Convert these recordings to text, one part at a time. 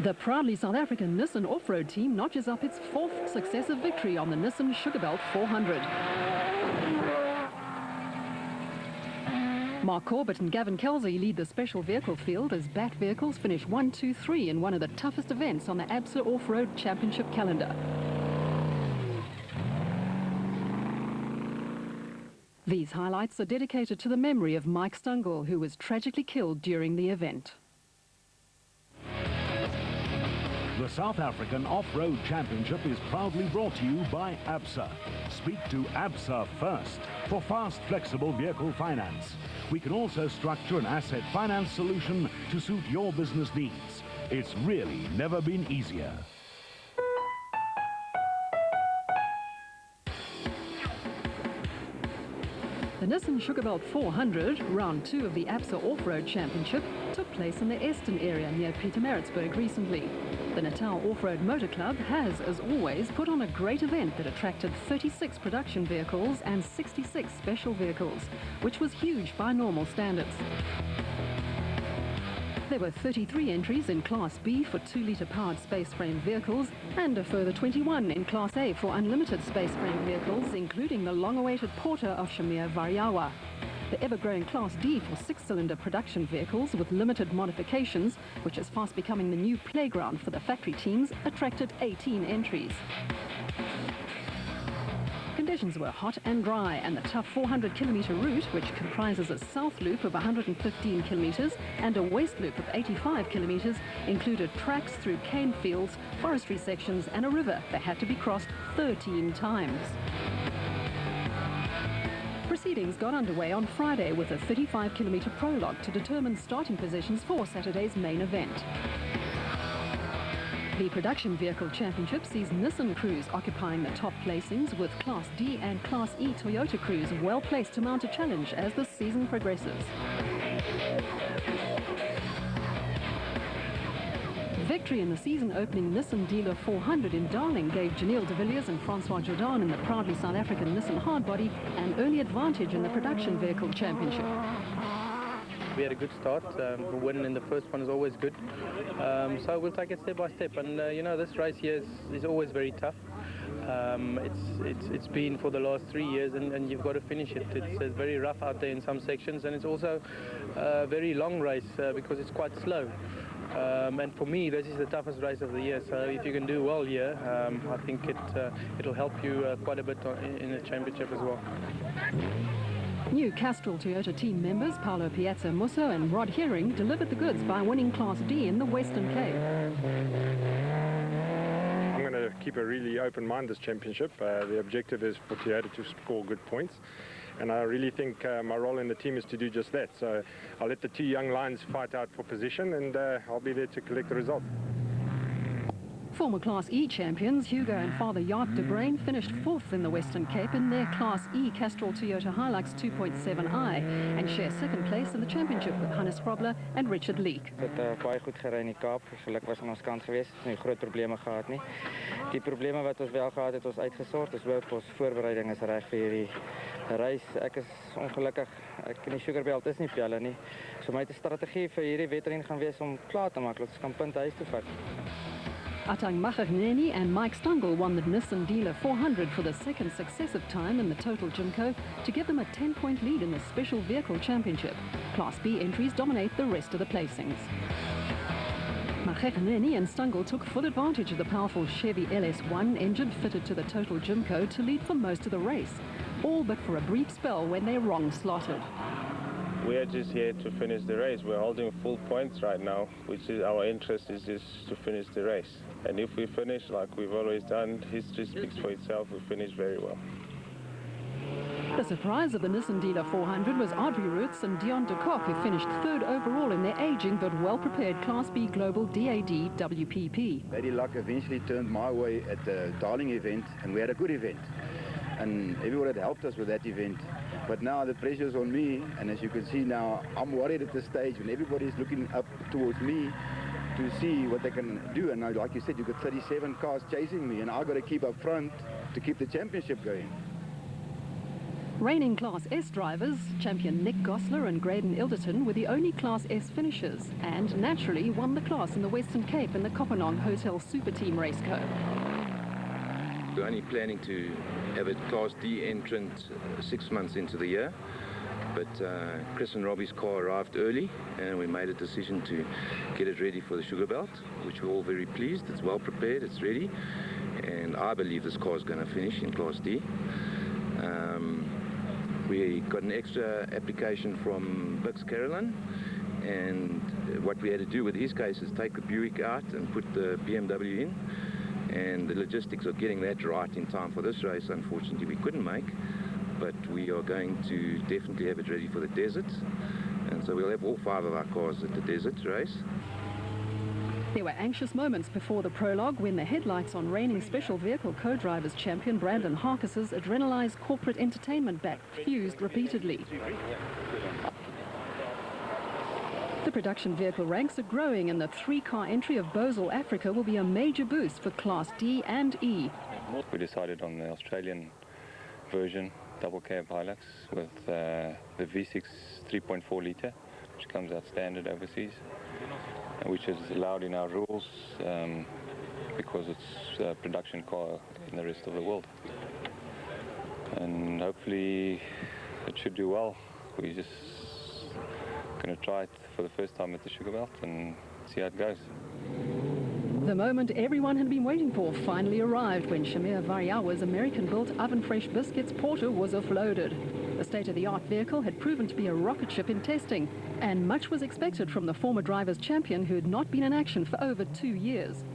The proudly South African Nissan off-road team notches up its 4th successive victory on the Nissan Sugarbelt 400. Mark Corbett and Gavin Kelsey lead the special vehicle field as BAT vehicles finish 1, 2, 3 in one of the toughest events on the ABSA Off-Road Championship calendar. These highlights are dedicated to the memory of Mike Stungle, who was tragically killed during the event. The South African Off-Road Championship is proudly brought to you by ABSA. Speak to ABSA first for fast, flexible vehicle finance. We can also structure an asset finance solution to suit your business needs. It's really never been easier. The Nissan Sugarbelt 400, round 2 of the ABSA Off-Road Championship, took place in the Eston area near Pietermaritzburg recently. The Natal Off-Road Motor Club has, as always, put on a great event that attracted 36 production vehicles and 66 special vehicles, which was huge by normal standards. There were 33 entries in Class B for 2-litre powered space frame vehicles and a further 21 in Class A for unlimited space frame vehicles, including the long-awaited Porter of Shamir Variawa. The ever-growing Class D for 6-cylinder production vehicles with limited modifications, which is fast becoming the new playground for the factory teams, attracted 18 entries. Conditions were hot and dry, and the tough 400-kilometre route, which comprises a south loop of 115 kilometres and a west loop of 85 kilometres, included tracks through cane fields, forestry sections and a river that had to be crossed 13 times. Proceedings got underway on Friday with a 35-kilometre prologue to determine starting positions for Saturday's main event. The Production Vehicle Championship sees Nissan crews occupying the top placings, with Class D and Class E Toyota crews well placed to mount a challenge as the season progresses. Victory in the season-opening Nissan Dealer 400 in Darling gave Janelle de Villiers and Francois Jordan in the proudly South African Nissan Hardbody an early advantage in the Production Vehicle Championship. We had a good start. Winning in the first one is always good. So we'll take it step by step. And you know, this race here is always very tough. It's been for the last 3 years, and you've got to finish it. It's very rough out there in some sections, and it's also a very long race because it's quite slow. And for me, this is the toughest race of the year. So if you can do well here, I think it'll help you quite a bit in the championship as well. New Castrol Toyota team members Paolo Piazza Musso and Rod Herring delivered the goods by winning Class D in the Western Cape. I'm going to keep a really open mind this championship. The objective is for Toyota to score good points, and I really think my role in the team is to do just that. So I'll let the 2 young lions fight out for position, and I'll be there to collect the result. Former Class E champions Hugo and Father Jaap de Bruin finished 4th in the Western Cape in their Class E Castrol Toyota Hilux 2.7i and share 2nd place in the championship with Hannes Grobler and Richard Leek. Het baie goed gery in die Kaap. Geluk was aan ons kant geweest. Nie groot probleme gehad nie. Die probleme wat ons wel gehad het, ons uitgesort. Ons hoop ons voorbereiding is reg vir hierdie reis. Ek is ongelukkig. Ek in die Sugarbelt is nie pelle nie. So my strategie vir hierdie wedren gaan wees om klaar te maak dat ons kan punte huis toe vat. Atang Machagneni and Mike Stungle won the Nissan Dealer 400 for the 2nd successive time in the total Jimco to give them a 10-point lead in the Special Vehicle Championship. Class B entries dominate the rest of the placings. Machagneni and Stungle took full advantage of the powerful Chevy LS1 engine fitted to the total Jimco to lead for most of the race, all but for a brief spell when they wrong slotted. We are just here to finish the race. We're holding full points right now, which is our interest is just to finish the race. And if we finish like we've always done, history speaks for itself. We finish very well. The surprise of the Nissan Dealer 400 was Audrey Roots and Dion de Kock, who finished 3rd overall in their aging but well-prepared Class B Global DAD WPP. Lady Luck eventually turned my way at the Darling event, and we had a good event. And everyone had helped us with that event. But now the pressure's on me, and as you can see now, I'm worried at this stage when everybody's looking up towards me to see what they can do. And now, like you said, you've got 37 cars chasing me, and I've got to keep up front to keep the championship going. Reigning Class S drivers, champion Nick Gosler and Graydon Ilderton, were the only Class S finishers and naturally won the class in the Western Cape in the Kopanong Hotel Super Team Raceco. We're only planning to have a Class D entrant 6 months into the year, but Chris and Robbie's car arrived early and we made a decision to get it ready for the Sugarbelt, which we're all very pleased. It's well prepared, it's ready, and I believe this car is going to finish in Class D. We got an extra application from Bix Carolyn, and what we had to do with his case is take the Buick out and put the BMW in, and the logistics of getting that right in time for this race, unfortunately, we couldn't make, but we are going to definitely have it ready for the desert, and so we'll have all 5 of our cars at the desert race. There were anxious moments before the prologue when the headlights on reigning Special Vehicle Co-Drivers champion Brandon Harkis's adrenalized corporate entertainment back fused repeatedly. The production vehicle ranks are growing, and the 3-car entry of Bosel Africa will be a major boost for Class D and E. We decided on the Australian version, double cab Hilux with the V6 3.4 litre, which comes out standard overseas, which is allowed in our rules because it's a production car in the rest of the world. And hopefully it should do well. We're just going to try it for the first time at the Sugarbelt and see how it goes. The moment everyone had been waiting for finally arrived when Shamir Variawa's American-built oven-fresh biscuits porter was offloaded. The state-of-the-art vehicle had proven to be a rocket ship in testing, and much was expected from the former driver's champion who had not been in action for over 2 years.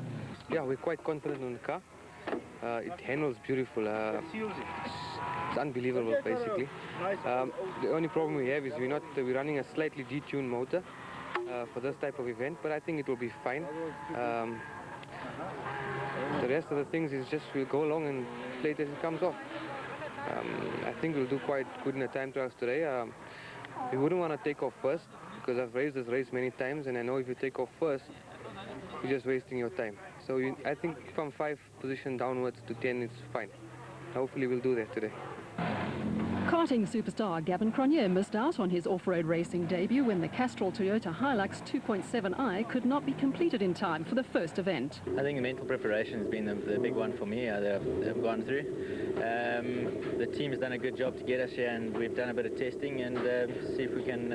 Yeah, we're quite confident on the car. It handles beautiful. It's unbelievable, basically. The only problem we have is we're running a slightly detuned motor for this type of event, but I think it will be fine. The rest of the things is just we'll go along and play it as it comes off. I think we'll do quite good in the time trials today. We wouldn't want to take off first because I've raced this race many times, and I know if you take off first, you're just wasting your time. So I think from 5 position downwards to 10, it's fine. Hopefully we'll do that today. Karting superstar Gavin Cronje missed out on his off-road racing debut when the Castrol Toyota Hilux 2.7i could not be completed in time for the first event. I think the mental preparation has been the big one for me that I've gone through. The team has done a good job to get us here, and we've done a bit of testing and see if we can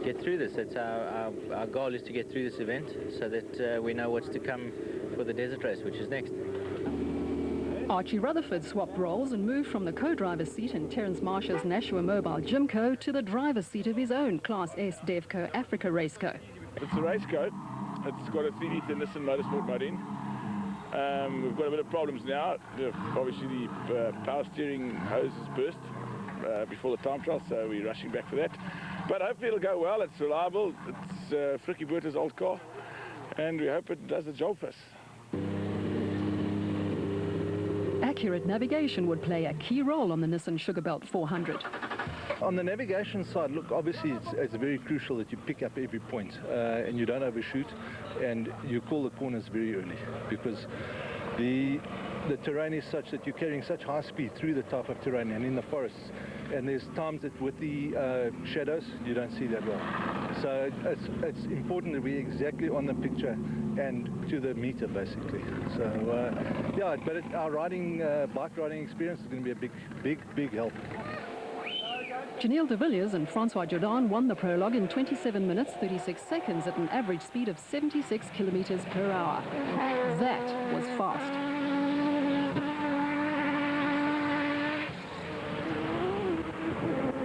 get through this. That's our goal, is to get through this event so that we know what's to come for the desert race, which is next. Archie Rutherford swapped roles and moved from the co-driver's seat in Terence Marsh's Nashua Mobile Gymco to the driver's seat of his own Class S Devco Africa Raceco. It's a Raceco. It's got a 3-litre Nissan Motorsport motor in. We've got a bit of problems now. Obviously the power steering hose has burst before the time trial, so we're rushing back for that. But hopefully it'll go well. It's reliable. It's Frikkie Botha's old car, and we hope it does the job for us. Accurate navigation would play a key role on the Nissan Sugarbelt 400. On the navigation side, look, obviously it's very crucial that you pick up every point and you don't overshoot, and you call the corners very early, because the terrain is such that you're carrying such high speed through the type of terrain and in the forests, and there's times that with the shadows you don't see that well. So it's important to be exactly on the picture and to the meter, basically. So yeah, but our bike riding experience is going to be a big help. Janelle de Villiers and Francois Jordan won the prologue in 27 minutes 36 seconds at an average speed of 76 kilometers per hour. That was fast.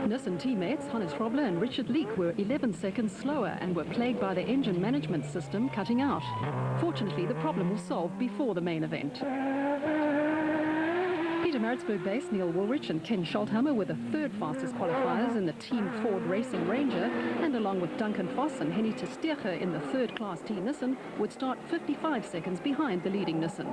Nissan teammates Hannes Frobler and Richard Leek were 11 seconds slower and were plagued by the engine management system cutting out. Fortunately, the problem was solved before the main event. Pietermaritzburg-based Neil Woolrich and Ken Scholthammer were the third fastest qualifiers in the Team Ford Racing Ranger, and along with Duncan Voss and Henny Testeger in the third Class T Nissan, would start 55 seconds behind the leading Nissan.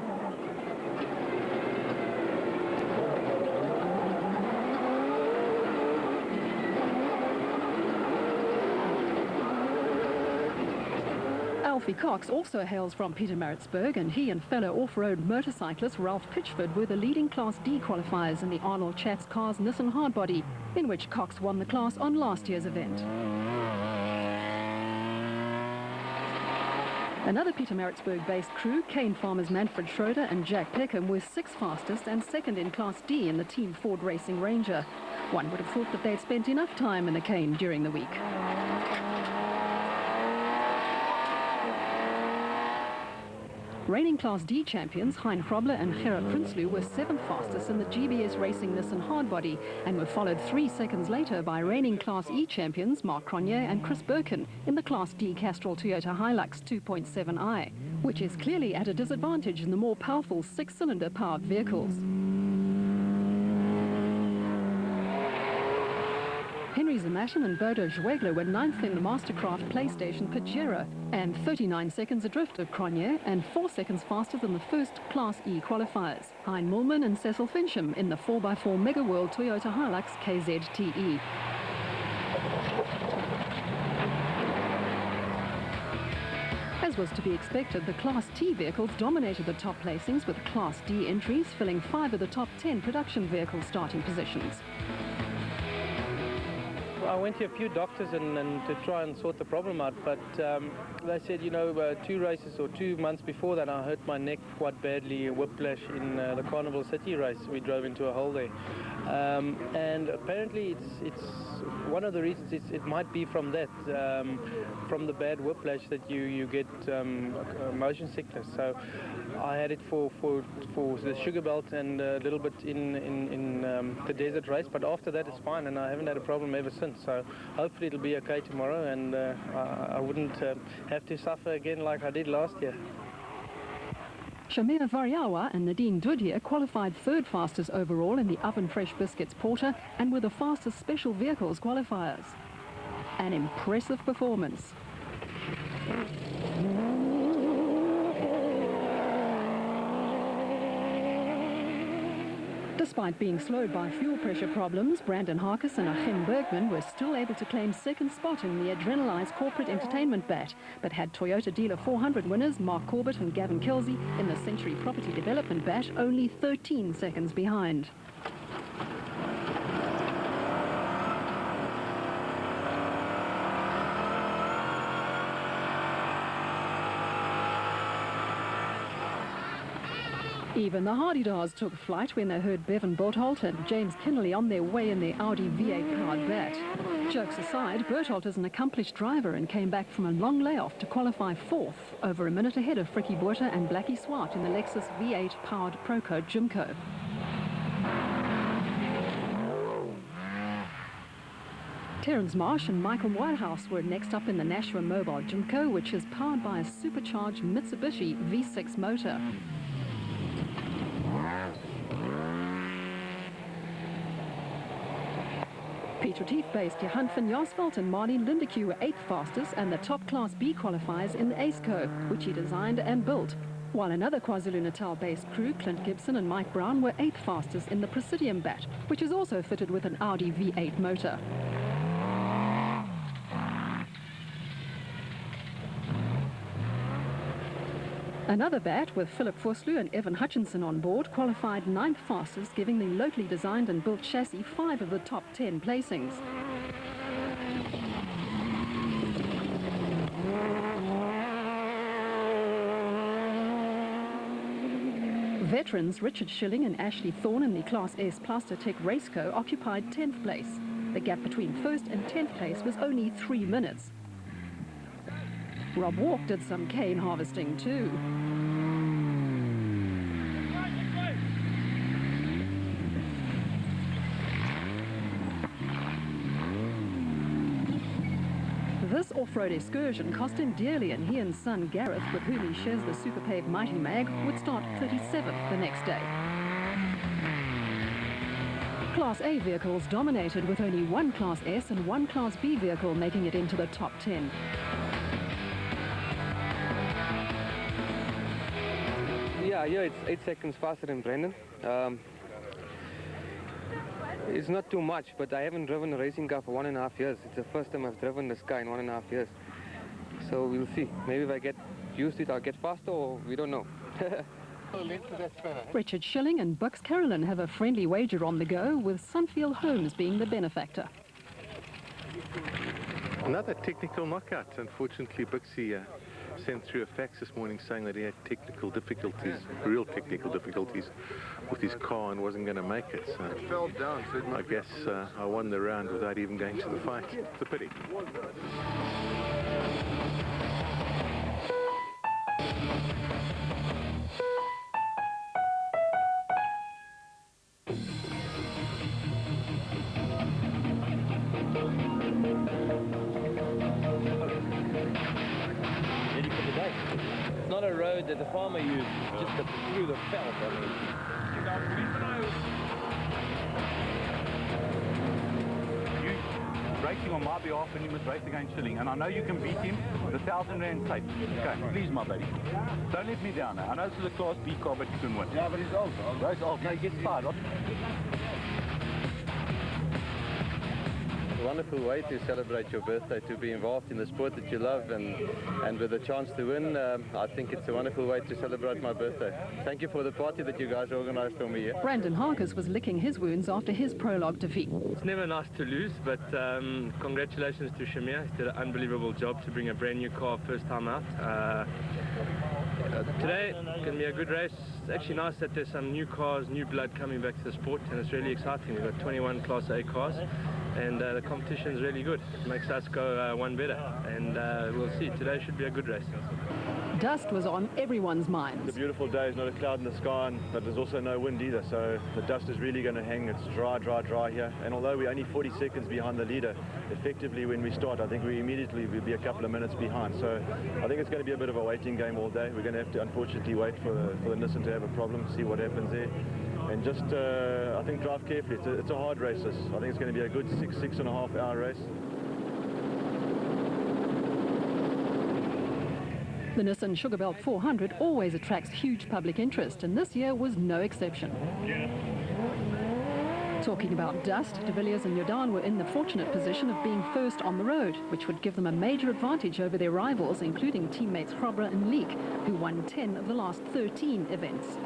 Alfie Cox also hails from Pietermaritzburg, and he and fellow off-road motorcyclist Ralph Pitchford were the leading Class D qualifiers in the Arnold Chatz Cars Nissan Hardbody, in which Cox won the class on last year's event. Another Pietermaritzburg-based crew, Kane Farmers Manfred Schroeder and Jack Peckham, were 6th fastest and 2nd in Class D in the Team Ford Racing Ranger. One would have thought that they'd spent enough time in the cane during the week. Reigning Class D champions Hein Hrobler and Gerard Prinsloo were 7th fastest in the GBS Racing Nissan Hardbody and were followed 3 seconds later by reigning Class E champions Mark Cronje and Chris Birkin in the Class D Castrol Toyota Hilux 2.7i, which is clearly at a disadvantage in the more powerful 6-cylinder powered vehicles. Henry Zamatin and Bodo Zwegler were 9th in the Mastercraft PlayStation Pajero and 39 seconds adrift of Cronje and 4 seconds faster than the first Class E qualifiers, Hein Mullman and Cecil Fincham in the 4x4 Mega World Toyota Hilux KZTE. As was to be expected, the Class T vehicles dominated the top placings, with Class D entries filling 5 of the top 10 production vehicle starting positions. I went to a few doctors and to try and sort the problem out, but they said, you know, 2 races or 2 months before that I hurt my neck quite badly, a whiplash in the Carnival City race. We drove into a hole there. And apparently it's one of the reasons it might be from that, from the bad whiplash that you get motion sickness. So I had it for the Sugarbelt and a little bit in the desert race, but after that it's fine, and I haven't had a problem ever since. So hopefully it'll be okay tomorrow, and I wouldn't have to suffer again like I did last year. Shamia Variawa and Nadine Dudier qualified 3rd fastest overall in the Oven Fresh Biscuits Porter and were the fastest special vehicles qualifiers. An impressive performance. Despite being slowed by fuel pressure problems, Brandon Harkis and Achim Bergman were still able to claim 2nd spot in the Adrenalized Corporate Entertainment Bet, but had Toyota Dealer 400 winners Mark Corbett and Gavin Kelsey in the Century Property Development Bet only 13 seconds behind. Even the Hardy-Dars took flight when they heard Bevan Berthold and James Kinnelly on their way in their Audi V8 powered bat. Jokes aside, Berthold is an accomplished driver and came back from a long layoff to qualify 4th, over a minute ahead of Frikkie Botha and Blackie Swart in the Lexus V8 powered Proco Jimco. Terence Marsh and Michael Whitehouse were next up in the Nashua Mobile Jimco, which is powered by a supercharged Mitsubishi V6 motor. Piet Retief-based Johan van Jaarsveld and Marnie Lindeque were 8th fastest and the top Class B qualifiers in the AceCo, which he designed and built, while another KwaZulu-Natal-based crew, Clint Gibson and Mike Brown, were 8th fastest in the Presidium Bat, which is also fitted with an Audi V8 motor. Another bat with Philip Vosloo and Evan Hutchinson on board qualified 9th fastest, giving the locally designed and built chassis 5 of the top 10 placings. Veterans Richard Schilling and Ashley Thorne in the Class S Plastertech Raceco occupied 10th place. The gap between 1st and 10th place was only 3 minutes. Rob Walk did some cane harvesting too. This off-road excursion cost him dearly, and he and son Gareth, with whom he shares the Superpave Mighty Mag, would start 37th the next day. Class A vehicles dominated, with only 1 Class S and 1 Class B vehicle making it into the top 10. Yeah, it's 8 seconds faster than Brendan. It's not too much, but I haven't driven a racing car for 1.5 years. It's the first time I've driven this car in 1.5 years. So we'll see. Maybe if I get used to it, I'll get faster, or we don't know. Richard Schilling and Bucks Carolyn have a friendly wager on the go, with Sunfield Homes being the benefactor. Another technical knockout. Unfortunately, Buxy sent through a fax this morning saying that he had technical difficulties, real technical difficulties with his car and wasn't going to make it. So it fell down, so I guess I won the round without even going to the fight. It's a pity. It's not a road that the farmer used, just through the felt. You racing on my behalf and you must race against Schilling, and I know you can beat him with R1,000 tape. Okay, please, my buddy. Don't let me down now. I know this is a Class B car, but you can win. Yeah, but he's old. He's old. No, he gets tired. A wonderful way to celebrate your birthday, to be involved in the sport that you love and with a chance to win. I think it's a wonderful way to celebrate my birthday. Thank you for the party that you guys organized for me here. Brandon Harkes was licking his wounds after his prologue defeat. It's never nice to lose, but congratulations to Shamir. He did an unbelievable job to bring a brand new car first time out. Today can be a good race. It's actually nice that there's some new cars, new blood coming back to the sport, and it's really exciting. We've got 21 Class A cars, and the competition is really good. It makes us go one better, and we'll see. Today should be a good race. Dust was on everyone's minds. It's a beautiful day. There's not a cloud in the sky, but there's also no wind either, so the dust is really going to hang. It's dry here, and although we're only 40 seconds behind the leader, effectively when we start, I think we immediately will be a couple of minutes behind. So I think it's going to be a bit of a waiting game all day. We're going to have to unfortunately wait for the Nissan to have a problem, see what happens there. And just, I think, drive carefully. It's a hard race. I think it's going to be a good 6.5 hour race. The Nissan Sugarbelt 400 always attracts huge public interest, and this year was no exception. Talking about dust, De Villiers and Jordan were in the fortunate position of being first on the road, which would give them a major advantage over their rivals, including teammates Grobler and Leek, who won 10 of the last 13 events.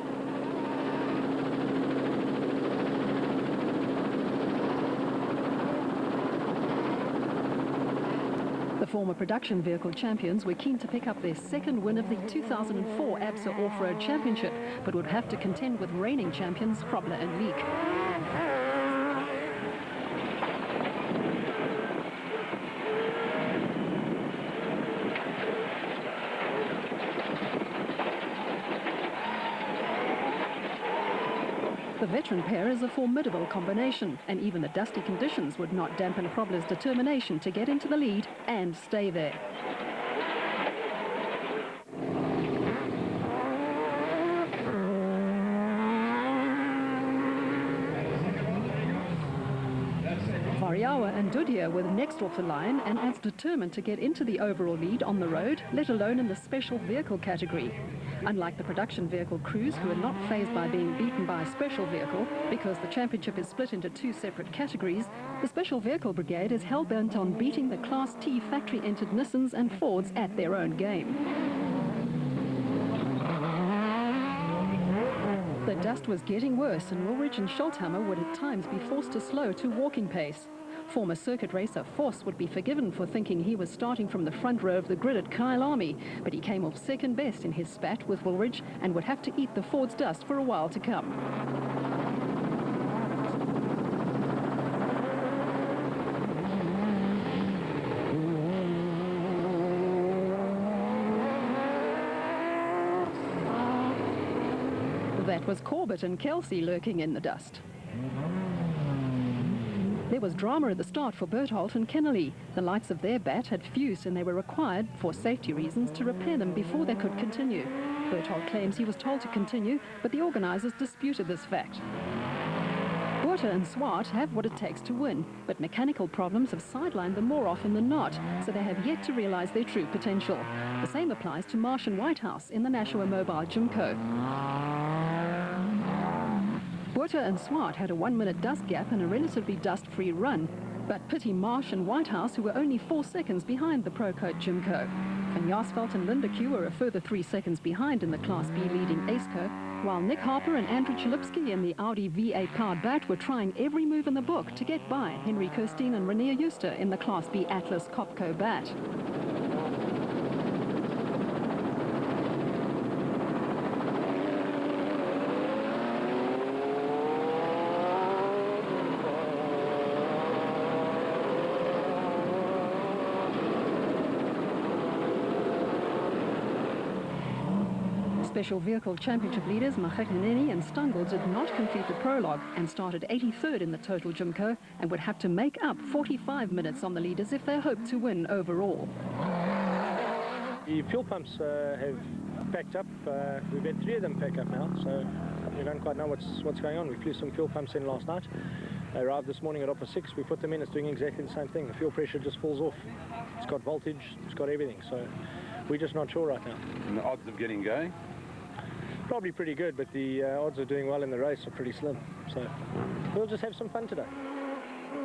The former production vehicle champions were keen to pick up their second win of the 2004 ABSA Off-Road Championship, but would have to contend with reigning champions Grobler and Leek. The veteran pair is a formidable combination, and even the dusty conditions would not dampen Grobler's determination to get into the lead and stay there. Variawa and Dudia were next off the line and as determined to get into the overall lead on the road, let alone in the special vehicle category. Unlike the production vehicle crews, who are not fazed by being beaten by a special vehicle, because the championship is split into two separate categories, the special vehicle brigade is hell-bent on beating the Class T factory-entered Nissans and Fords at their own game. The dust was getting worse, and Woolridge and Schulthammer would at times be forced to slow to walking pace. Former circuit racer Voss would be forgiven for thinking he was starting from the front row of the grid at Kyalami, but he came off second best in his spat with Woolridge and would have to eat the Ford's dust for a while to come. That was Corbett and Kelsey lurking in the dust. There was drama at the start for Berthold and Kennelly. The lights of their bat had fused and they were required, for safety reasons, to repair them before they could continue. Berthold claims he was told to continue, but the organisers disputed this fact. Botha and Swart have what it takes to win, but mechanical problems have sidelined them more often than not, so they have yet to realise their true potential. The same applies to Marsh and Whitehouse in the Nashua Mobile Gymco. Botha and Swart had a 1-minute dust gap and a relatively dust-free run, but pity Marsh and Whitehouse, who were only 4 seconds behind the Procoat Gymco. Van Jaarsveld and Lindeque were a further 3 seconds behind in the Class B leading ACECO, while Nick Harper and Andrew Chalupsky in the Audi V8 powered bat were trying every move in the book to get by Henry Kirstein and Renier Juster in the Class B Atlas Copco bat. Special Vehicle Championship leaders Machekaneni and Stangl did not complete the prologue and started 83rd in the total Jimco and would have to make up 45 minutes on the leaders if they hope to win overall. The fuel pumps have packed up. We've had 3 of them pack up now, so we don't quite know what's going on. We flew some fuel pumps in last night. They arrived this morning at 6. We put them in. It's doing exactly the same thing. The fuel pressure just falls off. It's got voltage. It's got everything. So we're just not sure right now. And the odds of getting going? Probably pretty good, but the odds of doing well in the race are pretty slim. So we'll just have some fun today.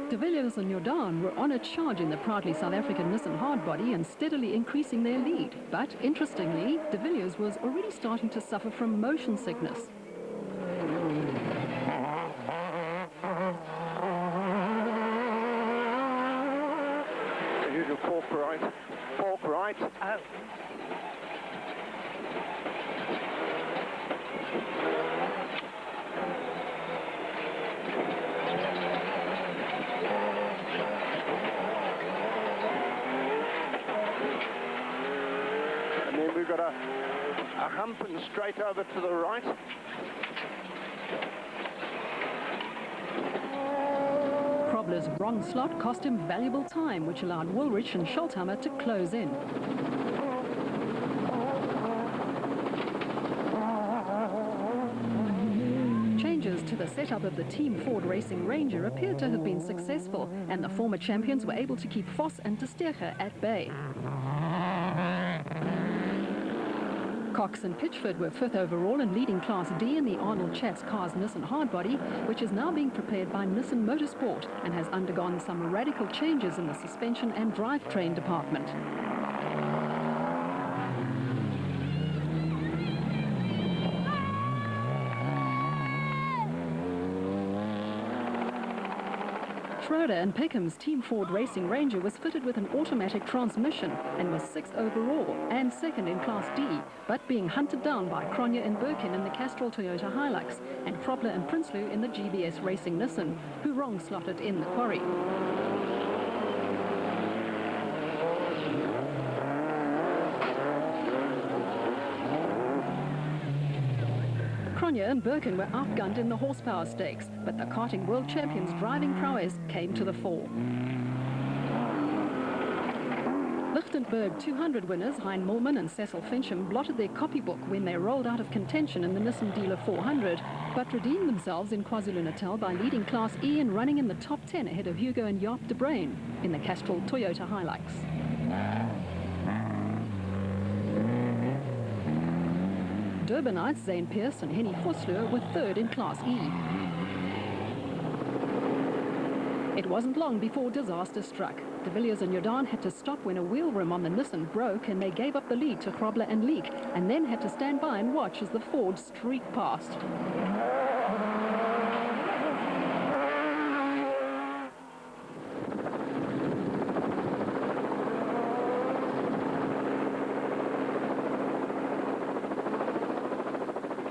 De Villiers and Jordan were on a charge in the proudly South African Nissan hardbody and steadily increasing their lead. But interestingly, De Villiers was already starting to suffer from motion sickness. Usual fork right. Out. And then we've got a hump and straight over to the right. Krobler's wrong slot cost him valuable time, which allowed Woolrich and Schulthammer to close in. Changes to the setup of the Team Ford Racing Ranger appeared to have been successful, and the former champions were able to keep Vos and De Steger at bay. Cox and Pitchford were 5th overall and leading Class D in the Arnold Chatz Cars Nissan hardbody, which is now being prepared by Nissan Motorsport and has undergone some radical changes in the suspension and drivetrain department. Schroeder and Peckham's Team Ford Racing Ranger was fitted with an automatic transmission and was 6th overall and 2nd in Class D, but being hunted down by Cronje and Birkin in the Castrol Toyota Hilux and Krobler and Prinsloo in the GBS Racing Nissan, who wrong-slotted in the quarry. Cronje and Birkin were outgunned in the horsepower stakes, but the karting world champions' driving prowess came to the fore. Lichtenberg 200 winners Hein Mulman and Cecil Fincham blotted their copybook when they rolled out of contention in the Nissan Dealer 400, but redeemed themselves in KwaZulu-Natal by leading Class E and running in the top 10 ahead of Hugo and Jaap de Bruin in the Castrol Toyota Hilux. Durbanites Zane Pierce and Henny Vosloo were 3rd in Class E. It wasn't long before disaster struck. De Villiers and Jordan had to stop when a wheel rim on the Nissan broke and they gave up the lead to Krobler and Leek, and then had to stand by and watch as the Ford streaked past.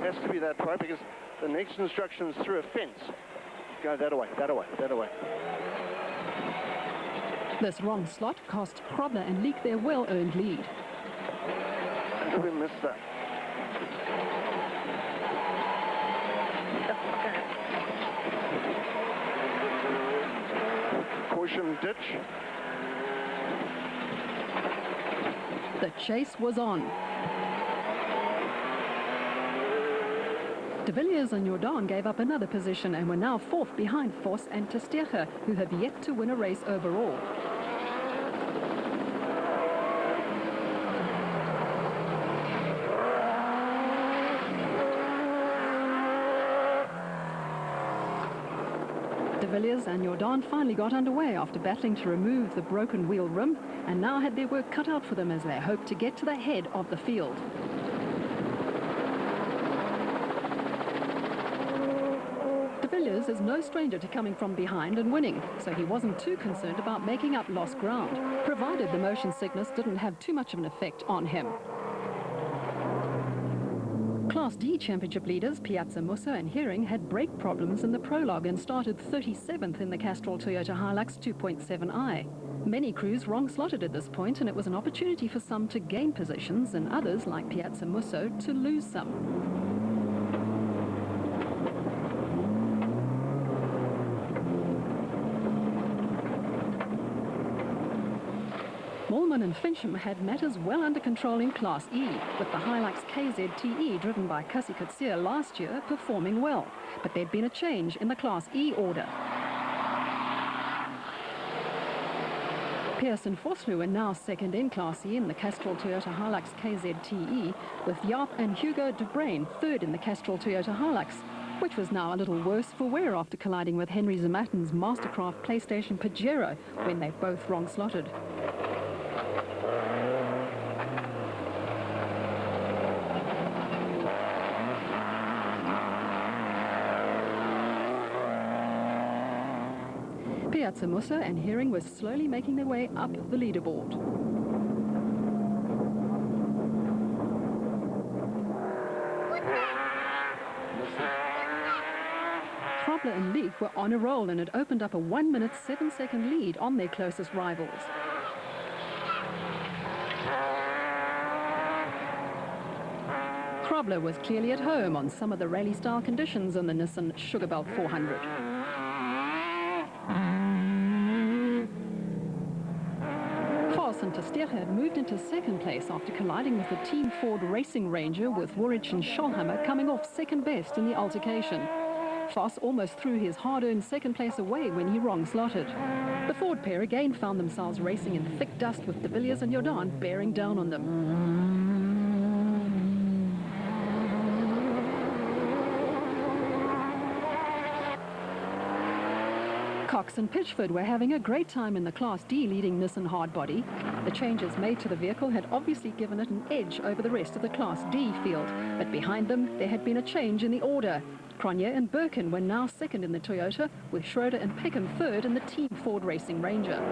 Has to be that way because the next instruction is through a fence. Go that way, that way, that way. This wrong slot cost Krobler and Leek their well-earned lead. Did we miss that? Caution ditch. The chase was on. De Villiers and Jordan gave up another position and were now 4th behind Vos and De Steger, who have yet to win a race overall. De Villiers and Jordan finally got underway after battling to remove the broken wheel rim, and now had their work cut out for them as they hoped to get to the head of the field. De Villiers is no stranger to coming from behind and winning, so he wasn't too concerned about making up lost ground, provided the motion sickness didn't have too much of an effect on him. Class D championship leaders Piazza Musso and Herring had brake problems in the prologue and started 37th in the Castrol Toyota Hilux 2.7i. Many crews wrong-slotted at this point, and it was an opportunity for some to gain positions and others, like Piazza Musso, to lose some. Mollman and Fincham had matters well under control in Class E, with the Hilux KZTE driven by Cassie Coetzee last year performing well. But there'd been a change in the Class E order. Pearson Vosloo are now second in Class E in the Castrol Toyota Hilux KZTE, with Jaap and Hugo de Bruin third in the Castrol Toyota Hilux, which was now a little worse for wear after colliding with Henry Zematin's Mastercraft PlayStation Pajero when they both wrong-slotted. Piazza Musso and Herring were slowly making their way up the leaderboard. Krobler and Leek were on a roll, and it opened up a 1-minute 7-second lead on their closest rivals. Krobler was clearly at home on some of the rally-style conditions on the Nissan Sugarbelt 400. And Tersteeg had moved into second place after colliding with the Team Ford Racing Ranger, with Woolwich and Scholhammer coming off second best in the altercation. Voss almost threw his hard-earned second place away when he wrong-slotted. The Ford pair again found themselves racing in thick dust, with De Villiers and Jordan bearing down on them. Cox and Pitchford were having a great time in the Class D leading Nissan hardbody. The changes made to the vehicle had obviously given it an edge over the rest of the Class D field, but behind them there had been a change in the order. Cronje and Birkin were now second in the Toyota, with Schroeder and Peckham third in the Team Ford Racing Ranger.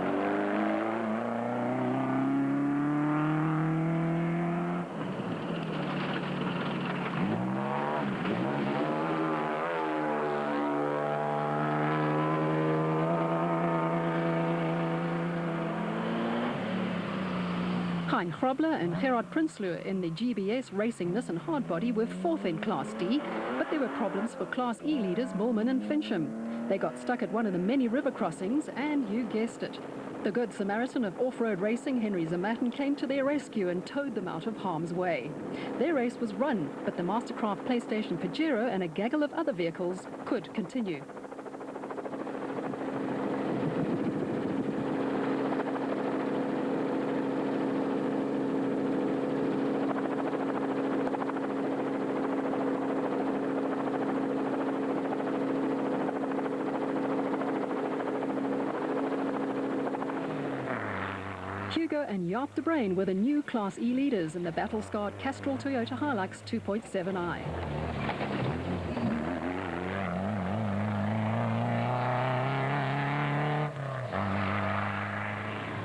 Hein Krobler and Gerard Prinsloo in the GBS Racing Nissan hardbody were fourth in Class D, but there were problems for Class E leaders Mollman and Fincham. They got stuck at one of the many river crossings, and you guessed it. The Good Samaritan of off-road racing, Henry Zematin, came to their rescue and towed them out of harm's way. Their race was run, but the Mastercraft PlayStation Pajero and a gaggle of other vehicles could continue. Hugo and Jaap de Bruin were the new Class E leaders in the battle-scarred Castrol Toyota Hilux 2.7i.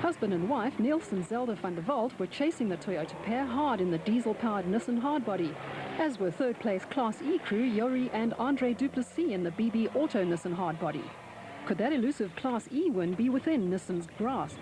Husband and wife Niels and Zelda van der Walt were chasing the Toyota pair hard in the diesel-powered Nissan hardbody, as were third-place Class E crew Yori and Andre Duplessis in the BB Auto Nissan hardbody. Could that elusive Class E win be within Nissan's grasp?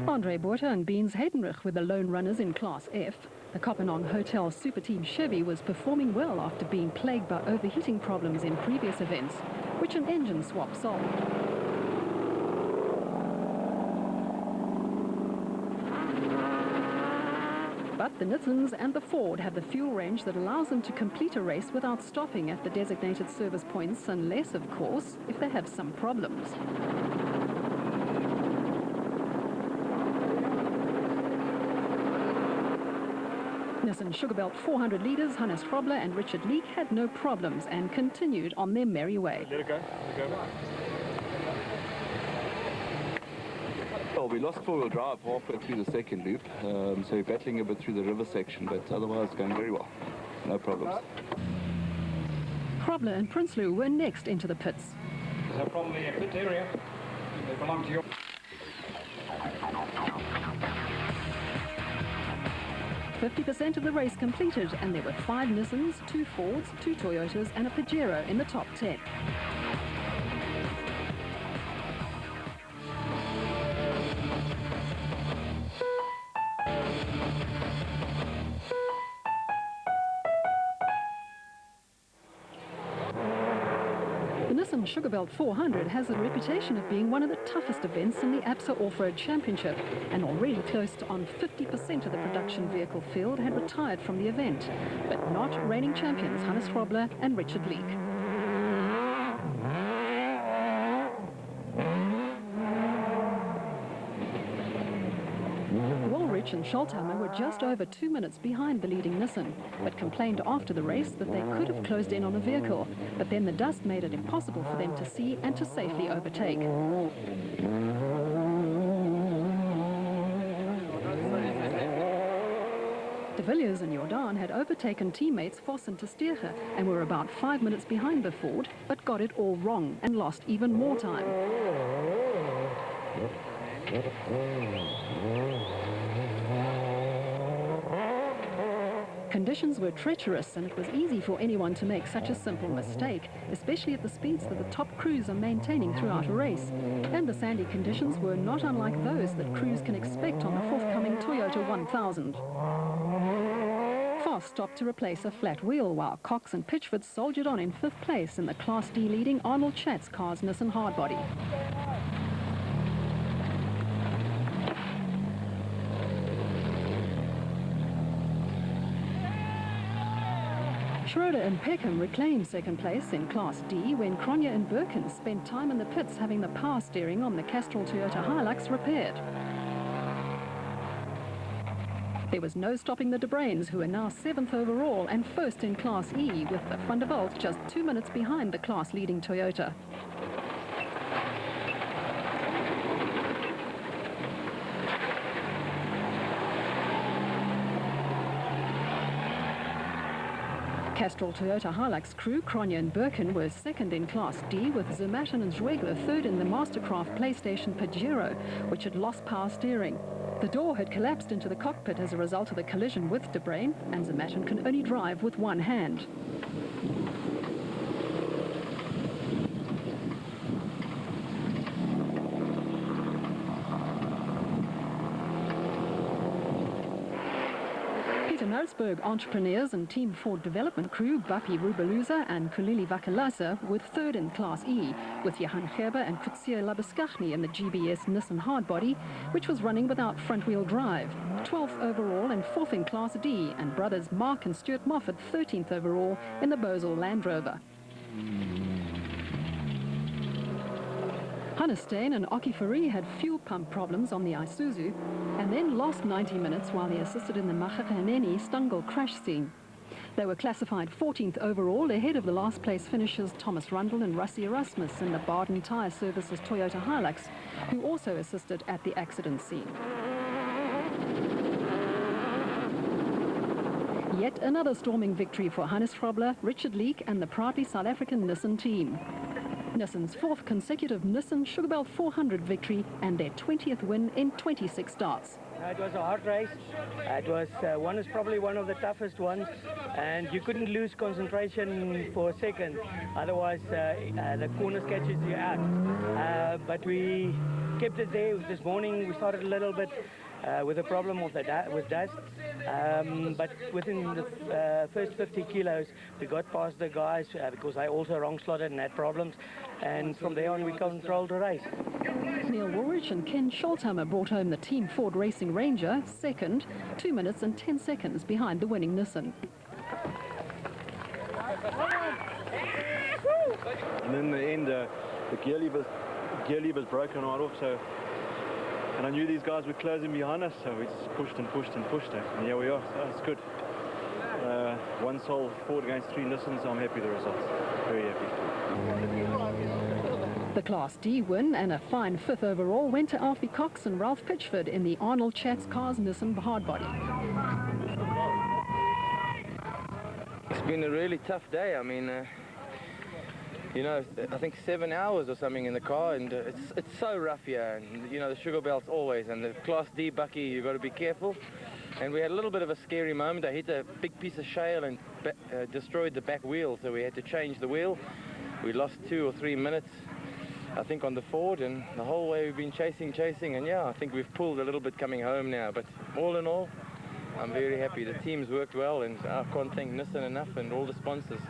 Andre Botha and Beans Heidenrich were the lone runners in Class F. The Kopenhagen Hotel Super Team Chevy was performing well after being plagued by overheating problems in previous events, which an engine swap solved. But the Nissans and the Ford have the fuel range that allows them to complete a race without stopping at the designated service points, unless, of course, if they have some problems. Nissan Sugarbelt 400 leaders Hannes Frobler and Richard Leek had no problems and continued on their merry way. Let it go. Well, we lost four-wheel drive halfway through the second loop, so we're battling a bit through the river section, but otherwise going very well. No problems. Frobler and Prinsloo were next into the pits. There's no problem in your pit area. They belong to you. 50% of the race completed, and there were 5 Nissans, 2 Fords, 2 Toyotas and a Pajero in the top 10. The Nissan Sugarbelt 400 has the reputation of being one of the toughest events in the ABSA Off-Road Championship, and already close to on 50% of the production vehicle field had retired from the event, but not reigning champions Hannes Frobler and Richard Leek. Woolrich and Scholtheimer were just over 2 minutes behind the leading Nissan, but complained after the race that they could have closed in on the vehicle, but then the dust made it impossible for them to see and to safely overtake. De Villiers and Jordan had overtaken teammates Vos and Testege and were about 5 minutes behind the Ford, but got it all wrong and lost even more time. Conditions were treacherous, and it was easy for anyone to make such a simple mistake, especially at the speeds that the top crews are maintaining throughout a race. And the sandy conditions were not unlike those that crews can expect on the forthcoming Toyota 1000. Vos stopped to replace a flat wheel, while Cox and Pitchford soldiered on in 5th place in the Class D leading Arnold Schatz car's Nissan hardbody. Schroeder and Peckham reclaimed 2nd place in Class D when Cronje and Birkin spent time in the pits having the power steering on the Castrol Toyota Hilux repaired. There was no stopping the De Bruins, who are now 7th overall and 1st in Class E, with the Van der Walt just 2 minutes behind the class-leading Toyota. Castrol Toyota Hilux crew Cronje and Birkin were 2nd in Class D, with Zermatt and Zwegler 3rd in the Mastercraft PlayStation Pajero, which had lost power steering. The door had collapsed into the cockpit as a result of the collision with De Bruin, and Zermatt can only drive with one hand. Pietermaritzburg entrepreneurs and Team Ford development crew Bapi Rubeluza and Kulili Vakalasa were 3rd in Class E, with Johan Gerber and Kutsia Labuskachny in the GBS Nissan hardbody, which was running without front-wheel drive. 12th overall and 4th in Class D, and brothers Mark and Stuart Moffat 13th overall in the Bosel Land Rover. Hannes Steyn and Oki Fari had fuel pump problems on the Isuzu, and then lost 90 minutes while they assisted in the Machakaneni Stungel crash scene. They were classified 14th overall, ahead of the last place finishers Thomas Rundle and Russie Erasmus in the Baden Tyre Services Toyota Hilux, who also assisted at the accident scene. Yet another storming victory for Hannes Frobler, Richard Leek and the proudly South African Nissan team. Nissan's 4th consecutive Nissan Sugarbelt 400 victory and their 20th win in 26 starts. It was a hard race. It was probably one of the toughest ones, and you couldn't lose concentration for a second, otherwise the corners catches you out. But we kept it there. This morning we started a little bit with a problem with dust, but within the first 50 kilos we got past the guys because I also wrong slotted and had problems, and from there on we controlled the race. Neil Woolrich and Ken Scholtheimer brought home the Team Ford Racing Ranger, 2nd, 2 minutes and 10 seconds behind the winning Nissan. And in the end, the gear lever's broken right off, so, and I knew these guys were closing behind us, so we just pushed and pushed and pushed, and here we are, so it's good. One sole forward against 3 Nissans. I'm happy with the results. Very happy. The Class D win and a fine 5th overall went to Alfie Cox and Ralph Pitchford in the Arnold Chatz Cars Nissan hardbody. It's been a really tough day. I mean, you know, I think 7 hours or something in the car, and it's so rough here. And you know, the Sugarbelt's always, and the Class D bucky, you've got to be careful. And we had a little bit of a scary moment. I hit a big piece of shale and destroyed the back wheel, so we had to change the wheel. We lost 2 or 3 minutes, I think, on the Ford, and the whole way we've been chasing, and yeah, I think we've pulled a little bit coming home now. But all in all, I'm very happy. The team's worked well, and I can't thank Nissan enough and all the sponsors.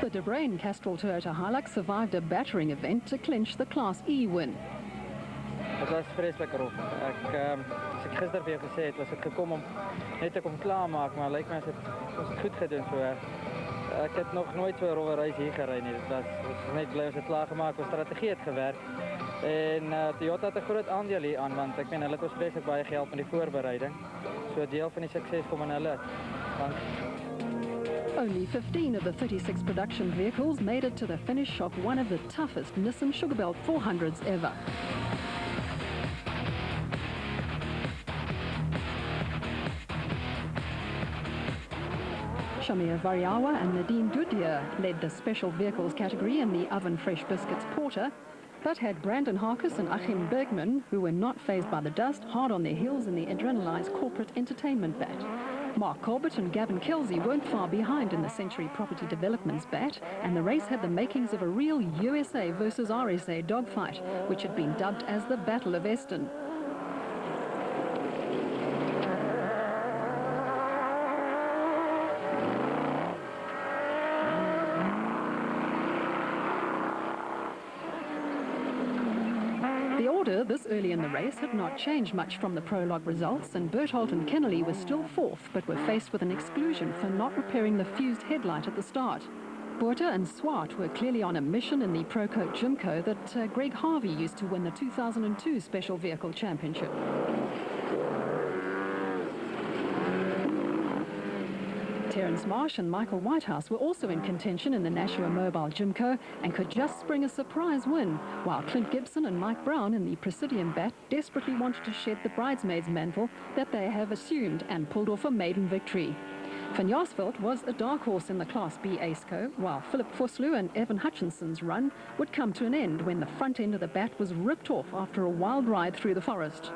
The De Bruyn Castrol Toyota Hilux survived a battering event to clinch the Class E win. Het was vreselijk rof. As ek gister vir jou gesê het, was ek gekom om net te kom klaarmaak, maar lyk my as het goed gedoen so. Ek het nog nooit so 'n rowwe reis hier gery nie. Dit was net bly ons het klaar gemaak, ons strategie het gewerk. En Toyota het 'n groot aandeel hier aan, want ek meen hulle het ons vreeslik baie gehelp met die voorbereiding. So deel van die sukses kom aan hulle. Only 15 of the 36 production vehicles made it to the finish of one of the toughest Nissan Sugarbelt 400s ever. Shamia Variawa and Nadine Dudia led the special vehicles category in the Oven Fresh Biscuits Porter, but had Brandon Harkus and Achim Bergman, who were not fazed by the dust, hard on their heels in the adrenalized corporate entertainment bat. Mark Corbett and Gavin Kelsey weren't far behind in the Century Property Development's bat, and the race had the makings of a real USA versus RSA dogfight, which had been dubbed as the Battle of Eston. The order this early in the race had not changed much from the prologue results, and Berthold and Kennelly were still 4th, but were faced with an exclusion for not repairing the fused headlight at the start. Porter and Swart were clearly on a mission in the Procoat Jimco that Greg Harvey used to win the 2002 Special Vehicle Championship. Terence Marsh and Michael Whitehouse were also in contention in the Nashua Mobile Jimco and could just spring a surprise win, while Clint Gibson and Mike Brown in the Presidium bat desperately wanted to shed the bridesmaids' mantle that they have assumed and pulled off a maiden victory. Van Jaarsveld was a dark horse in the Class B ACECO, while Philip Vosloo and Evan Hutchinson's run would come to an end when the front end of the bat was ripped off after a wild ride through the forest.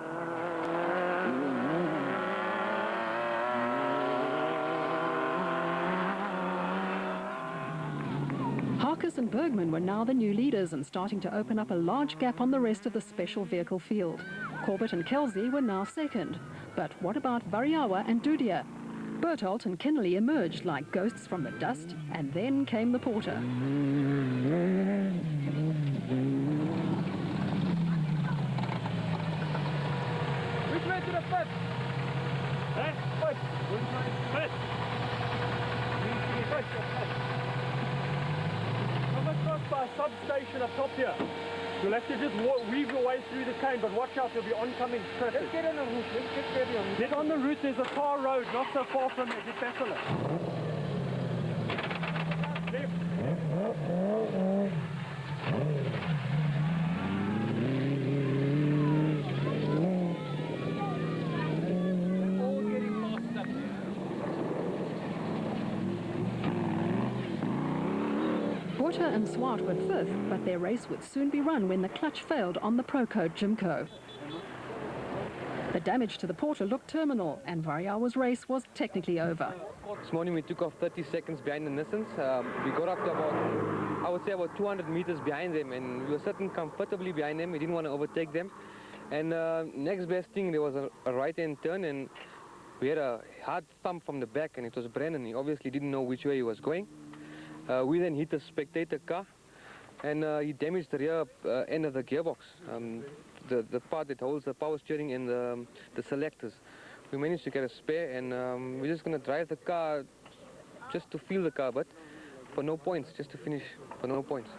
Harkus and Bergman were now the new leaders and starting to open up a large gap on the rest of the special vehicle field. Corbett and Kelsey were now second. But what about Variawa and Dudia? Berthold and Kennelly emerged like ghosts from the dust, and then came the Porter. Which way to the fifth? Fifth. Fifth. By a substation up top here. You'll have to just weave your way through the cane, but watch out, there'll be oncoming traffic. Let's get on the route. Let's get on the route. Get on the route, there's a tar road, not so far from there. Get back on Porter and Swart were 5th, but their race would soon be run when the clutch failed on the Procoat Jimco. The damage to the Porter looked terminal, and Variawa's race was technically over. This morning we took off 30 seconds behind the Nissans. We got up to about, I would say about 200 meters behind them, and we were sitting comfortably behind them. We didn't want to overtake them. And next best thing, there was a right-hand turn, and we had a hard thump from the back, and it was Brennan. He obviously didn't know which way he was going. We then hit a spectator car, and he damaged the rear end of the gearbox, the part that holds the power steering and the selectors. We managed to get a spare, and we're just going to drive the car just to feel the car, but for no points, just to finish for no points.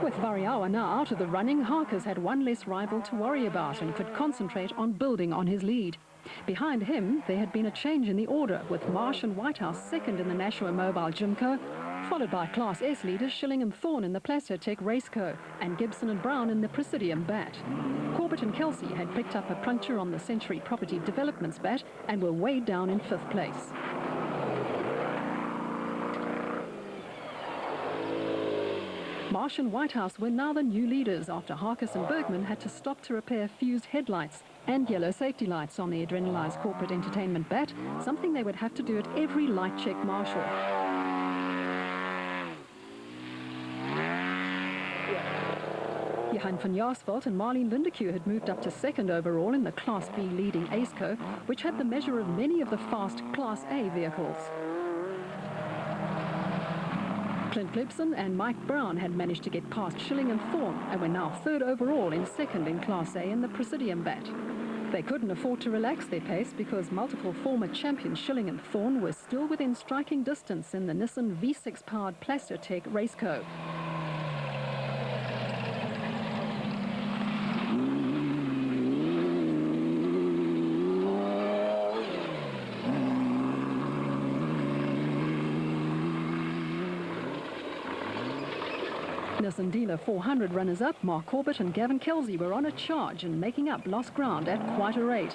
With Variawa now out of the running, Harkus had one less rival to worry about and could concentrate on building on his lead. Behind him, there had been a change in the order, with Marsh and Whitehouse second in the Nashua Mobile Gymco, followed by Class S leaders Shillingham Thorne in the Placertech Raceco and Gibson and Brown in the Presidium Bat. Corbett and Kelsey had picked up a puncture on the Century Property Developments Bat and were weighed down in 5th place. Marsh and Whitehouse were now the new leaders after Harkis and Bergman had to stop to repair fused headlights and yellow safety lights on the Adrenalised Corporate Entertainment Bat, something they would have to do at every light check marshal. Johan van Jaarsveld and Marlene Lindeque had moved up to 2nd overall in the Class B leading Aceco, which had the measure of many of the fast Class A vehicles. Clint Gibson and Mike Brown had managed to get past Shillingham Thorne and were now 3rd overall in 2nd in Class A in the Presidium Bat. They couldn't afford to relax their pace because multiple former champions Shillingham Thorne were still within striking distance in the Nissan V6-powered Placertech Raceco. Nissan Dealer 400 runners-up Mark Corbett and Gavin Kelsey were on a charge and making up lost ground at quite a rate.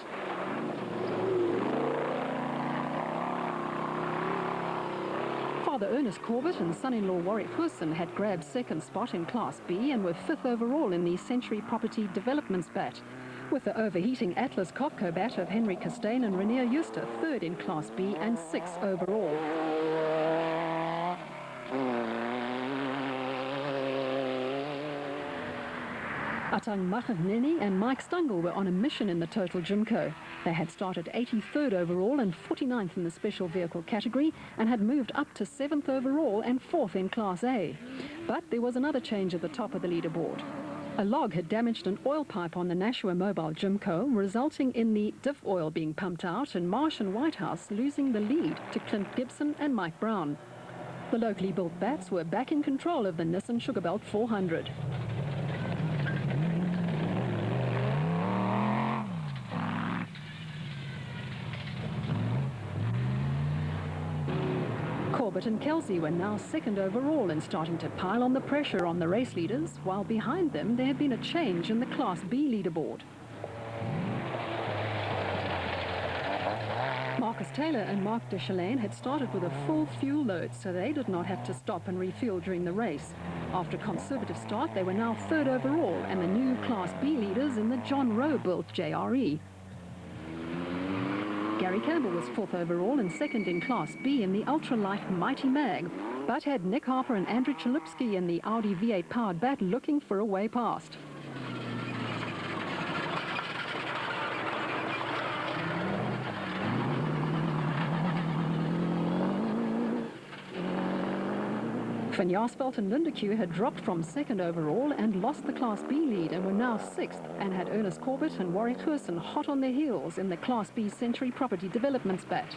Father Ernest Corbett and son-in-law Warwick Husson had grabbed 2nd spot in Class B and were 5th overall in the Century Property Developments Bat, with the overheating Atlas Copco bat of Henry Costain and Renier Euster 3rd in Class B and 6th overall. Atang Machahneni and Mike Stungel were on a mission in the Total Gymco. They had started 83rd overall and 49th in the special vehicle category and had moved up to 7th overall and 4th in Class A. But there was another change at the top of the leaderboard. A log had damaged an oil pipe on the Nashua Mobile Gymco, resulting in the diff oil being pumped out and Marsh and Whitehouse losing the lead to Clint Gibson and Mike Brown. The locally built bats were back in control of the Nissan Sugarbelt 400. Corbett and Kelsey were now 2nd overall and starting to pile on the pressure on the race leaders, while behind them there had been a change in the Class B leaderboard. Marcus Taylor and Mark de Chalane had started with a full fuel load, so they did not have to stop and refuel during the race. After a conservative start, they were now 3rd overall and the new Class B leaders in the John Rowe built JRE. Gary Campbell was 4th overall and 2nd in Class B in the ultralight Mighty Mag, but had Nick Harper and Andrew Chalupsky in the Audi V8 powered bat looking for a way past. Van Jaarsveld and Lindeque had dropped from 2nd overall and lost the Class B lead and were now 6th, and had Ernest Corbett and Warwick Husson hot on their heels in the Class B Century Property Developments Bat.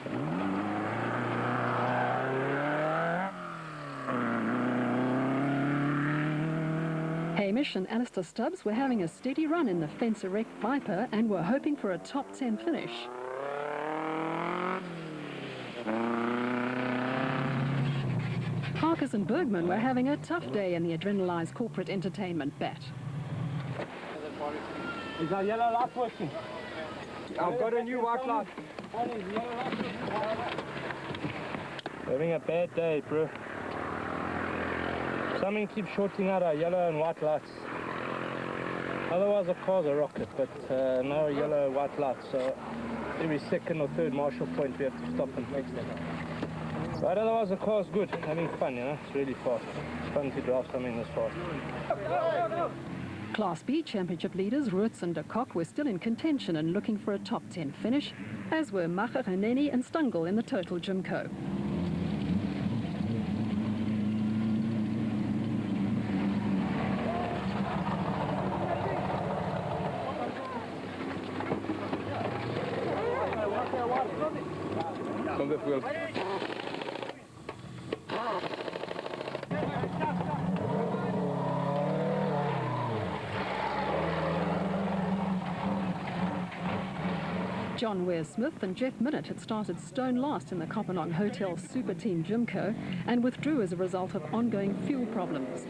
Hamish and Alistair Stubbs were having a steady run in the Fence Erect Viper and were hoping for a top 10 finish. Harkis and Bergman were having a tough day in the Adrenalised Corporate Entertainment Bat. Is our yellow light working? I've got a new white light. Having a bad day, bro. Something keeps shorting out our yellow and white lights. Otherwise the car's a rocket, but no yellow white lights, so every 2nd or 3rd marshal point we have to stop and fix them. But otherwise the car's good, having fun, you know, it's really fast. It's fun to drive something this fast. Class B championship leaders Roots and de Kock were still in contention and looking for a top 10 finish, as were Machahaneni and Stungel in the Total Gymco. John Ware-Smith and Jeff Minnett had started stone last in the Kopanong Hotel Super Team Jimco and withdrew as a result of ongoing fuel problems.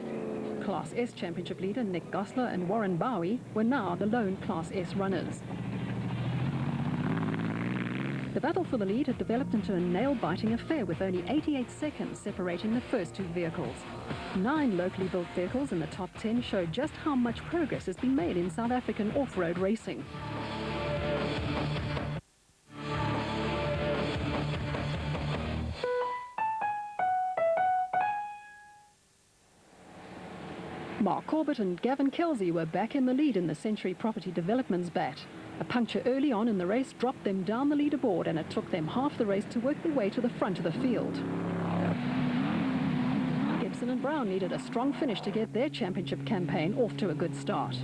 Class S Championship leader Nick Gosler and Warren Bowie were now the lone Class S runners. The battle for the lead had developed into a nail-biting affair with only 88 seconds separating the first two vehicles. 9 locally built vehicles in the top 10 show just how much progress has been made in South African off-road racing. Mark Corbett and Gavin Kelsey were back in the lead in the Century Property Development's bat. A puncture early on in the race dropped them down the leaderboard, and it took them half the race to work their way to the front of the field. Gibson and Brown needed a strong finish to get their championship campaign off to a good start.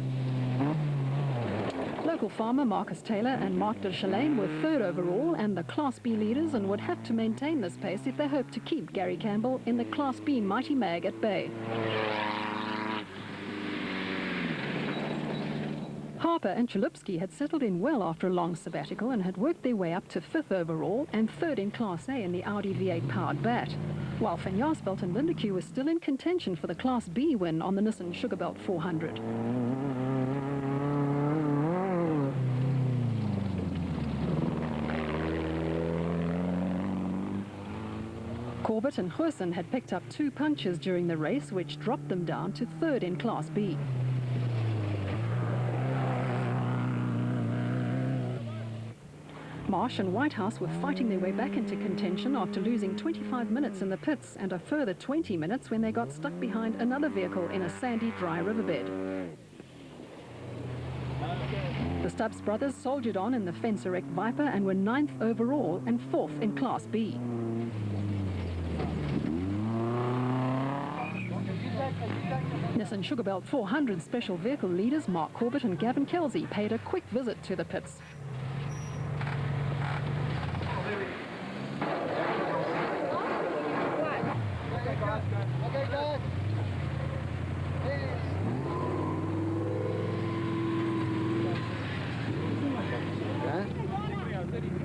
Local farmer Marcus Taylor and Mark de Chalane were third overall and the Class B leaders, and would have to maintain this pace if they hope to keep Gary Campbell in the Class B Mighty Mag at bay. Harper and Chalupsky had settled in well after a long sabbatical and had worked their way up to 5th overall and 3rd in Class A in the Audi V8 powered bat, while Van Jaarsveld and Lindeque were still in contention for the Class B win on the Nissan Sugarbelt 400. Corbett and Goosen had picked up 2 punches during the race, which dropped them down to 3rd in Class B. Marsh and Whitehouse were fighting their way back into contention after losing 25 minutes in the pits and a further 20 minutes when they got stuck behind another vehicle in a sandy, dry riverbed. The Stubbs brothers soldiered on in the Fencer-Wrecked Viper and were 9th overall and 4th in Class B. Nissan Sugarbelt 400 special vehicle leaders Mark Corbett and Gavin Kelsey paid a quick visit to the pits.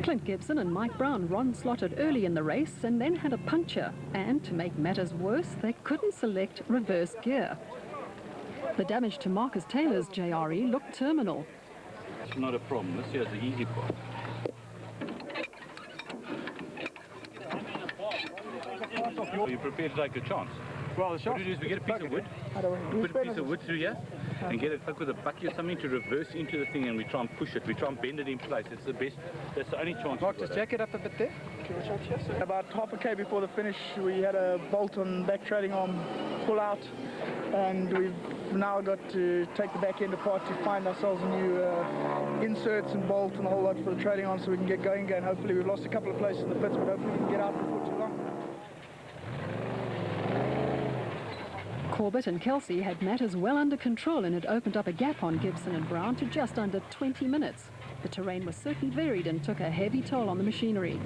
Clint Gibson and Mike Brown slotted early in the race and then had a puncture, and to make matters worse, they couldn't select reverse gear. The damage to Marcus Taylor's JRE looked terminal. It's not a problem. This here's the easy part. Are you prepared to take a chance? Well, the shot. What we do is we get a piece of wood, we put a piece of wood through here, and get it hooked with a bucket or something to reverse into the thing, and we try and push it. We try and bend it in place. It's the best. That's the only chance. Mark, just jack it up a bit there. About half a K before the finish, we had a bolt on back trailing arm pull out, and we've now got to take the back end apart to find ourselves new inserts and bolts and a whole lot for the trailing arm so we can get going again. Hopefully, we've lost a couple of places in the pits, but hopefully we can get out before too long. Corbett and Kelsey had matters well under control and had opened up a gap on Gibson and Brown to just under 20 minutes. The terrain was certainly varied and took a heavy toll on the machinery.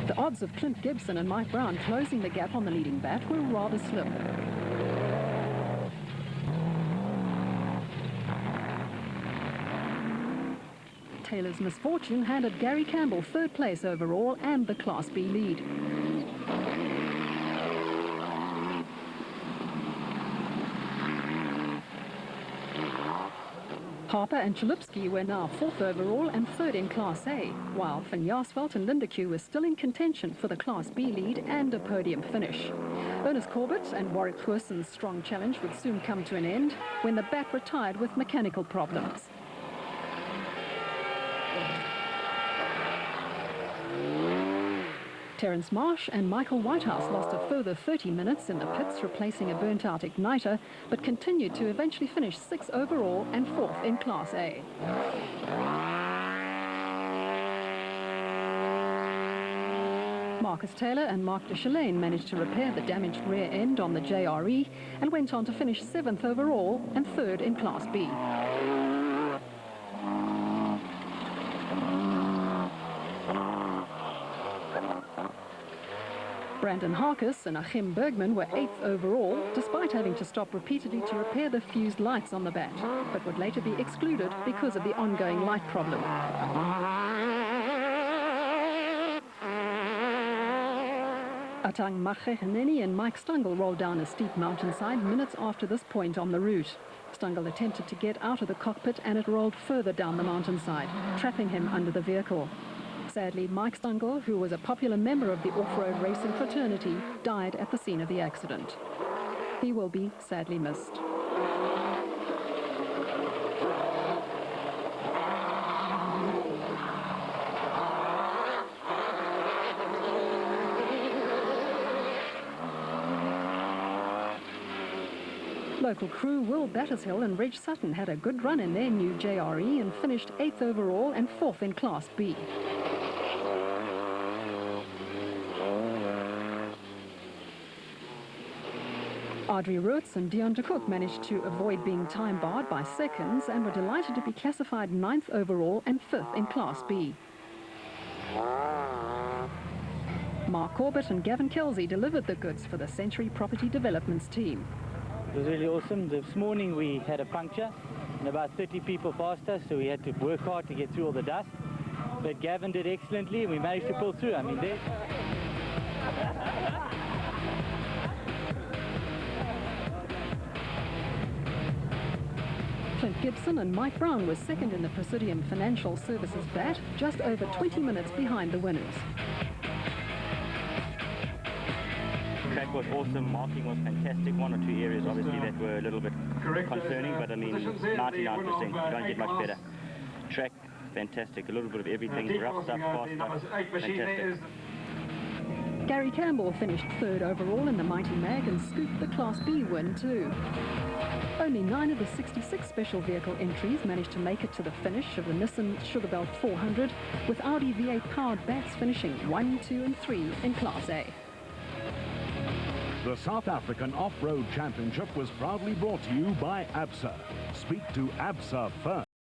The odds of Clint Gibson and Mike Brown closing the gap on the leading bat were rather slim. Taylor's misfortune handed Gary Campbell 3rd place overall and the Class B lead. Harper and Chalupsky were now 4th overall and 3rd in Class A, while Van Jaarsveld and Lindeque were still in contention for the Class B lead and a podium finish. Ernest Corbett and Warwick Goosen's strong challenge would soon come to an end when the bat retired with mechanical problems. Terence Marsh and Michael Whitehouse lost a further 30 minutes in the pits, replacing a burnt-out igniter, but continued to eventually finish 6th overall and 4th in Class A. Marcus Taylor and Mark de Chalane managed to repair the damaged rear end on the JRE and went on to finish 7th overall and 3rd in Class B. Brandon Harkis and Achim Bergman were 8th overall, despite having to stop repeatedly to repair the fused lights on the bat, but would later be excluded because of the ongoing light problem. Atang Macheheneni and Mike Stungel rolled down a steep mountainside minutes after this point on the route. Stungel attempted to get out of the cockpit and it rolled further down the mountainside, trapping him under the vehicle. Sadly, Mike Stungel, who was a popular member of the off-road racing fraternity, died at the scene of the accident. He will be sadly missed. Local crew Will Battershill and Reg Sutton had a good run in their new JRE and finished 8th overall and 4th in Class B. Audrey Roets and Dion de Kook managed to avoid being time-barred by seconds and were delighted to be classified 9th overall and 5th in Class B. Mark Corbett and Gavin Kelsey delivered the goods for the Century Property Developments team. It was really awesome. This morning we had a puncture and about 30 people passed us, so we had to work hard to get through all the dust. But Gavin did excellently and we managed to pull through. I mean, Clint Gibson and Mike Brown were second in the Presidium Financial Services bat, just over 20 minutes behind the winners. Track was awesome, marking was fantastic. One or two areas obviously that were a little bit concerning, but I mean 99%, you don't get much better. Track, fantastic, a little bit of everything, rough stuff, fast stuff, fantastic. Gary Campbell finished 3rd overall in the Mighty Mag and scooped the Class B win too. Only 9 of the 66 special vehicle entries managed to make it to the finish of the Nissan Sugarbelt 400, with Audi V8 powered bats finishing 1, 2 and 3 in Class A. The South African Off-Road Championship was proudly brought to you by ABSA. Speak to ABSA first.